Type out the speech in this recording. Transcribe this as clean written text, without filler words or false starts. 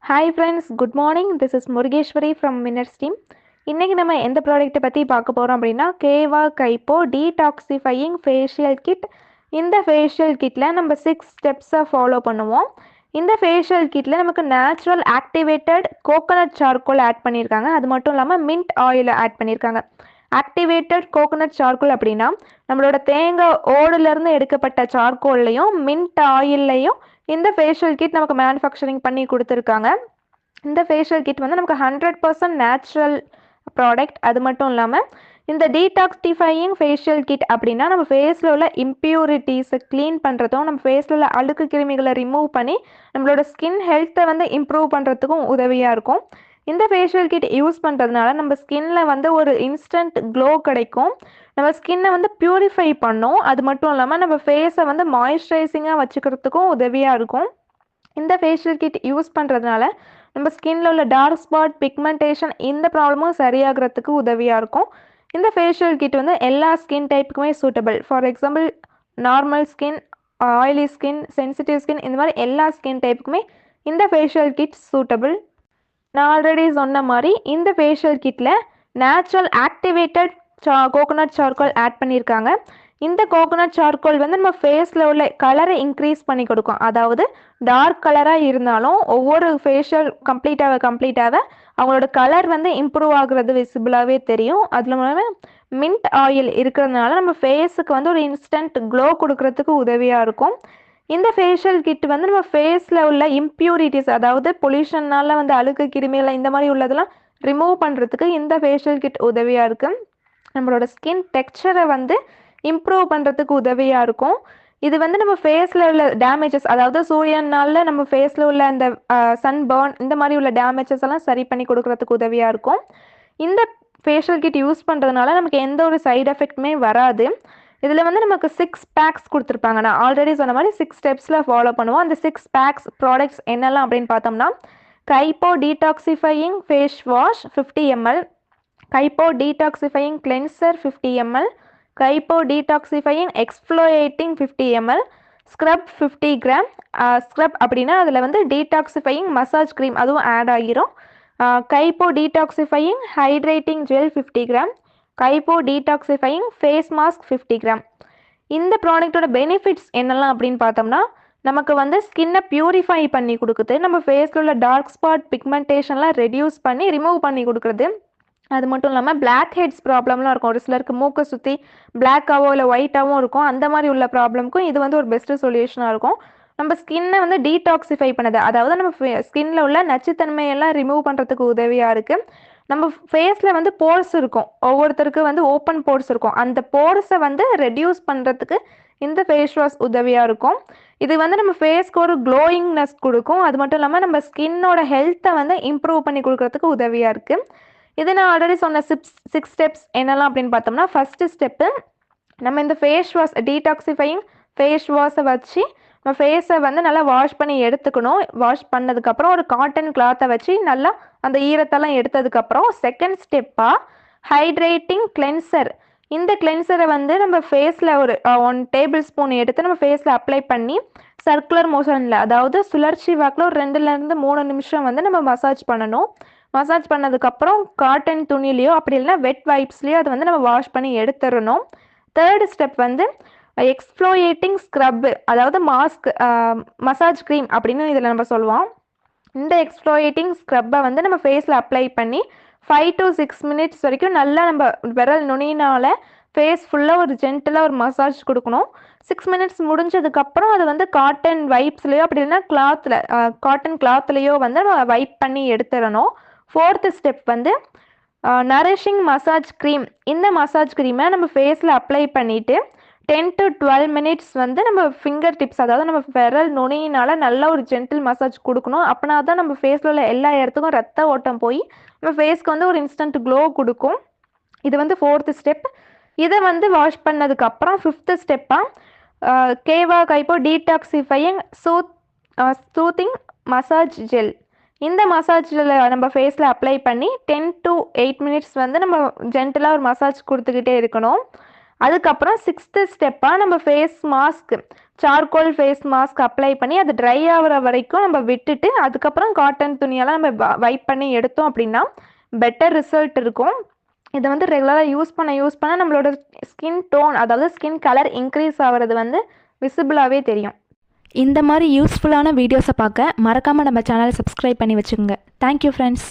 Hi friends, good morning. This is Murugeshwari from Winners Team. இன்னைக்கு நம்ம எந்த ப்ராடக்ட்டை பற்றி பார்க்க போகிறோம் அப்படின்னா கேவா கைப்போ டீடாக்சிஃபையிங் ஃபேஷியல் கிட். இந்த ஃபேஷியல் கிட்டில் நம்ம 6 ஸ்டெப்ஸை ஃபாலோ பண்ணுவோம். இந்த ஃபேஷியல் கிட்டில் நமக்கு natural activated coconut charcoal add பண்ணியிருக்காங்க. அது மட்டும் இல்லாமல் மின்ட் ஆயில் ஆட் பண்ணியிருக்காங்க. ஆக்டிவேட்டட் கோகோனட் சார்கோல் அப்படின்னா நம்மளோட தேங்காய் ஓடுலேருந்து எடுக்கப்பட்ட சார்கோல்லையும் மின்ட் ஆயில்லையும் இந்த ஃபேஷியல் கிட் நமக்கு மேனுஃபேக்சரிங் பண்ணி கொடுத்துருக்காங்க. இந்த ஃபேஷியல் கிட் வந்து நமக்கு 100% நேச்சுரல் ப்ராடக்ட். அது மட்டும் இல்லாமல் இந்த டீடாக்சிஃபையிங் ஃபேஷியல் கிட் அப்படின்னா நம்ம ஃபேஸில் உள்ள இம்ப்யூரிட்டிஸை க்ளீன் பண்ணுறதும் நம்ம ஃபேஸில் உள்ள அழுக்கு கிருமிகளை ரிமூவ் பண்ணி நம்மளோட ஸ்கின் ஹெல்த்தை வந்து இம்ப்ரூவ் பண்ணுறதுக்கும் உதவியாக இருக்கும். இந்த ஃபேஷியல் கிட் யூஸ் பண்ணுறதுனால நம்ம ஸ்கின்ல வந்து ஒரு இன்ஸ்டன்ட் க்ளோ கிடைக்கும். நம்ம ஸ்கின்னை வந்து பியூரிஃபை பண்ணும். அது மட்டும் இல்லாமல் நம்ம ஃபேஸை வந்து மாய்ஸ்சரைசிங்காக வச்சுக்கிறதுக்கும் உதவியாக இருக்கும். இந்த ஃபேஷியல் கிட் யூஸ் பண்ணுறதுனால நம்ம ஸ்கின்ல உள்ள டார்க் ஸ்பாட், பிக்மெண்டேஷன் இந்த ப்ராப்ளமும் சரியாகிறதுக்கு உதவியாக இருக்கும். இந்த ஃபேஷியல் கிட் வந்து எல்லா ஸ்கின் டைப்புக்குமே suitable. For example normal skin, oily skin, sensitive skin இந்த மாதிரி எல்லா ஸ்கின் டைப்புக்குமே இந்த ஃபேஷியல் கிட் சூட்டபிள். நான் ஆல்ரெடி சொன்ன மாதிரி இந்த ஃபேஷியல் கிட்டில் natural activated coconut charcoal add பண்ணியிருக்காங்க. இந்த கோகோனட் சார்கோல் வந்து நம்ம ஃபேஸில் உள்ள கலரை இன்க்ரீஸ் பண்ணி கொடுக்கும். அதாவது டார்க் கலராக இருந்தாலும் ஒவ்வொரு ஃபேஷியல் கம்ப்ளீட்டாக அவங்களோட கலர் வந்து இம்ப்ரூவ் ஆகுறது விசிபிளாகவே தெரியும். அதில் மூலமாக மின்ட் ஆயில் இருக்கிறதுனால நம்ம ஃபேஸுக்கு வந்து ஒரு இன்ஸ்டன்ட் க்ளோ கொடுக்கறதுக்கு உதவியாக இருக்கும். இந்த ஃபேஷியல் கிட் வந்து நம்ம ஃபேஸில் உள்ள இம்ப்யூரிட்டிஸ், அதாவது பொல்யூஷன்னால வந்து அழுக்கு கிருமிகள் இந்த மாதிரி உள்ளதெல்லாம் ரிமூவ் பண்ணுறதுக்கு இந்த ஃபேஷியல் கிட் உதவியாக இருக்குது. நம்மளோட ஸ்கின் டெக்ஸ்சரை வந்து இம்ப்ரூவ் பண்ணுறதுக்கு உதவியாக இருக்கும். இது வந்து நம்ம ஃபேஸில் உள்ள டேமேஜஸ், அதாவது சூரியனால நம்ம ஃபேஸில் உள்ள அந்த சன் பர்ன் இந்த மாதிரி உள்ள டேமேஜஸ் எல்லாம் சரி பண்ணி கொடுக்கறதுக்கு உதவியாக இருக்கும். இந்த ஃபேஷியல் கிட் யூஸ் பண்ணுறதுனால நமக்கு எந்த ஒரு சைடு எஃபெக்ட்டுமே வராது. இதில் வந்து நமக்கு 6 பேக்ஸ் கொடுத்துருப்பாங்க. நான் ஆல்ரெடி சொன்ன மாதிரி 6 ஸ்டெப்ஸில் ஃபாலோ பண்ணுவோம். அந்த 6 பேக்ஸ் ப்ராடக்ட்ஸ் என்னெல்லாம் அப்படின்னு பார்த்தோம்னா கைப்போ டீடாக்சிஃபையிங் ஃபேஸ் வாஷ் 50 ml, கைப்போ டீடாக்சிஃபையிங் கிளென்சர் 50 ml, கைப்போ detoxifying exfoliating 50 ml, scrub 50 gram. Scrub அப்படின்னா அதில் வந்து டீடாக்சிஃபையிங் மசாஜ் க்ரீம் அதுவும் ஆட் ஆகிரும். கைப்போ டீடாக்சிஃபையிங் ஹைட்ரேட்டிங் ஜெல் 50 கிராம், கைப்போ டீடாக்சிஃபையிங் ஃபேஸ் மாஸ்க் 50 கிராம். இந்த ப்ராடக்டோட பெனிஃபிட்ஸ் என்னெல்லாம் அப்படின்னு பார்த்தோம்னா நமக்கு வந்து ஸ்கின்னை பியூரிஃபை பண்ணி கொடுக்குது. நம்ம ஃபேஸில் உள்ள டார்க் ஸ்பாட், பிக்மெண்டேஷன்லாம் ரெடியூஸ் பண்ணி ரிமூவ் பண்ணி கொடுக்குறது. அது மட்டும் இல்லாமல் பிளாக் ஹெட்ஸ் ப்ராப்ளம்லாம் இருக்கும். ஒரு சிலருக்கு மூக்கை சுற்றி பிளாக்காவோ இல்லை ஒயிட்டாகவும் இருக்கும். அந்த மாதிரி உள்ள ப்ராப்ளம்க்கும் இது வந்து ஒரு பெஸ்ட்டு சொல்யூஷனாக இருக்கும். நம்ம ஸ்கின்னை வந்து டீடாக்சிஃபை பண்ணுது, அதாவது நம்ம ஸ்கின்ல உள்ள நச்சுத்தன்மையெல்லாம் ரிமூவ் பண்ணுறதுக்கு உதவியாக இருக்குது. நம்ம ஃபேஸில் வந்து போர்ஸ் இருக்கும், ஒவ்வொருத்தருக்கு வந்து ஓப்பன் போர்ஸ் இருக்கும். அந்த போர்ஸை வந்து ரெடியூஸ் பண்ணுறதுக்கு இந்த ஃபேஸ் வாஷ் உதவியாக இருக்கும். இது வந்து நம்ம ஃபேஸ்க்கு ஒரு க்ளோயிங்னஸ் கொடுக்கும். அது மட்டும் இல்லாமல் நம்ம ஸ்கின்னோட ஹெல்த்தை வந்து இம்ப்ரூவ் பண்ணி கொடுக்கறதுக்கு உதவியாக இருக்குது. இது நான் ஆல்ரெடி சொன்ன 6 ஸ்டெப்ஸ் என்னெல்லாம் அப்படின்னு பார்த்தோம்னா ஃபஸ்ட்டு ஸ்டெப்பு நம்ம இந்த ஃபேஸ் வாஷ் டீடாக்சிஃபையிங் ஃபேஸ் வாஷை வச்சு நம்ம ஃபேஸை வந்து நல்லா வாஷ் பண்ணி எடுத்துக்கணும். வாஷ் பண்ணதுக்கப்புறம் ஒரு காட்டன் கிளாத்தை வச்சு நல்லா அந்த ஈரத்தெல்லாம் எடுத்ததுக்கப்புறம் செகண்ட் ஸ்டெப்பாக ஹைட்ரேட்டிங் கிளென்சர். இந்த கிளென்சரை வந்து நம்ம ஃபேஸில் ஒரு 1 டேபிள் ஸ்பூன் எடுத்து நம்ம ஃபேஸில் அப்ளை பண்ணி சர்க்குலர் மோஷனில், அதாவது சுழற்சி வாக்கில் ஒரு 2லேருந்து 3 நிமிஷம் வந்து நம்ம மசாஜ் பண்ணணும். மசாஜ் பண்ணதுக்கப்புறம் காட்டன் துணிலையோ அப்படி இல்லைன்னா வெட் வைப்ஸ்லேயோ அதை வந்து நம்ம வாஷ் பண்ணி எடுத்துடணும். தேர்டு ஸ்டெப் வந்து எக்ஸ்ஃப்ளோயேட்டிங் ஸ்க்ரப்பு, அதாவது மாஸ்க் மசாஜ் க்ரீம் அப்படின்னு இதில் நம்ம சொல்லுவோம். இந்த எக்ஸ்ஃப்ளோயேட்டிங் ஸ்க்ரப்பை வந்து நம்ம ஃபேஸில் அப்ளை பண்ணி 5 to 6 மினிட்ஸ் வரைக்கும் நல்லா நம்ம விரல் நுனியினால் ஃபேஸ் ஃபுல்லாக ஒரு ஜென்டலாக ஒரு மசாஜ் கொடுக்கணும். 6 மினிட்ஸ் முடிஞ்சதுக்கப்புறம் அது வந்து காட்டன் வைப்ஸ்லையோ அப்படி இல்லைன்னா கிளாத்தில் காட்டன் கிளாத்லேயோ வந்து வைப் பண்ணி எடுத்துடணும். ஃபோர்த்து ஸ்டெப் வந்து நரிஷிங் மசாஜ் க்ரீம். இந்த மசாஜ் க்ரீமை நம்ம ஃபேஸில் அப்ளை பண்ணிவிட்டு 10 to 12 மினிட்ஸ் வந்து நம்ம ஃபிங்கர் டிப்ஸ், அதாவது நம்ம விரல் நுனியினால் நல்ல ஒரு ஜென்டில் மசாஜ் கொடுக்கணும். அப்படின்னா தான் நம்ம ஃபேஸில் உள்ள எல்லா இடத்துக்கும் ரத்த ஓட்டம் போய் நம்ம ஃபேஸ்க்கு வந்து ஒரு இன்ஸ்டன்ட் க்ளோ கொடுக்கும். இது வந்து ஃபோர்த்து ஸ்டெப். இதை வந்து வாஷ் பண்ணதுக்கப்புறம் ஃபிஃப்த்து ஸ்டெப்பாக கேவா கைப்போ டீடாக்சிஃபையிங் சூத்திங் மசாஜ் ஜெல். இந்த மசாஜ் ஜெல்லை நம்ம ஃபேஸில் அப்ளை பண்ணி 10 to 8 மினிட்ஸ் வந்து நம்ம ஜென்டலாக ஒரு மசாஜ் கொடுத்துக்கிட்டே இருக்கணும். அதுக்கப்புறம் 6th ஸ்டெப்பாக நம்ம face mask charcoal face mask apply பண்ணி அது ட்ரை ஆகிற வரைக்கும் நம்ம விட்டுட்டு அதுக்கப்புறம் காட்டன் துணியெல்லாம் நம்ம வைப் பண்ணி எடுத்தோம் அப்படின்னா பெட்டர் ரிசல்ட் இருக்கும். இதை வந்து ரெகுலராக யூஸ் பண்ண நம்மளோட ஸ்கின் டோன், அதாவது ஸ்கின் கலர் இன்க்ரீஸ் ஆகிறது வந்து விசிபிளாகவே தெரியும். இந்த மாதிரி யூஸ்ஃபுல்லான வீடியோஸை பார்க்க மறக்காமல் நம்ம சேனலை சப்ஸ்கிரைப் பண்ணி வச்சுக்கோங்க. Thank you friends.